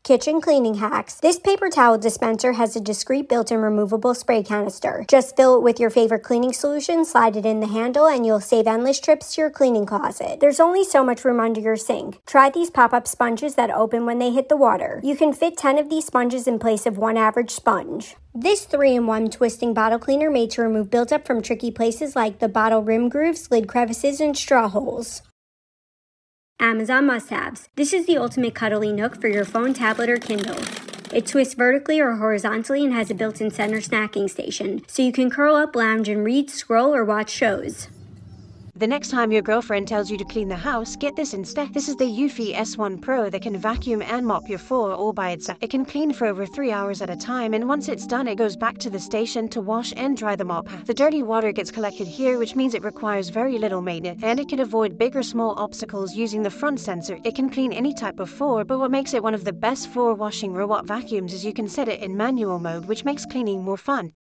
Kitchen cleaning hacks. This paper towel dispenser has a discreet built-in removable spray canister. Just fill it with your favorite cleaning solution, slide it in the handle, and you'll save endless trips to your cleaning closet. There's only so much room under your sink. Try these pop-up sponges that open when they hit the water. You can fit 10 of these sponges in place of one average sponge. This 3-in-1 twisting bottle cleaner made to remove buildup from tricky places like the bottle rim grooves, lid crevices, and straw holes. Amazon must-haves. This is the ultimate cuddly nook for your phone, tablet, or Kindle. It twists vertically or horizontally and has a built-in center snacking station, so you can curl up, lounge, and read, scroll, or watch shows. The next time your girlfriend tells you to clean the house, get this instead. This is the Eufy S1 Pro that can vacuum and mop your floor all by itself. It can clean for over 3 hours at a time, and once it's done, it goes back to the station to wash and dry the mop. The dirty water gets collected here, which means it requires very little maintenance, and it can avoid big or small obstacles using the front sensor. It can clean any type of floor, but what makes it one of the best floor washing robot vacuums is you can set it in manual mode, which makes cleaning more fun.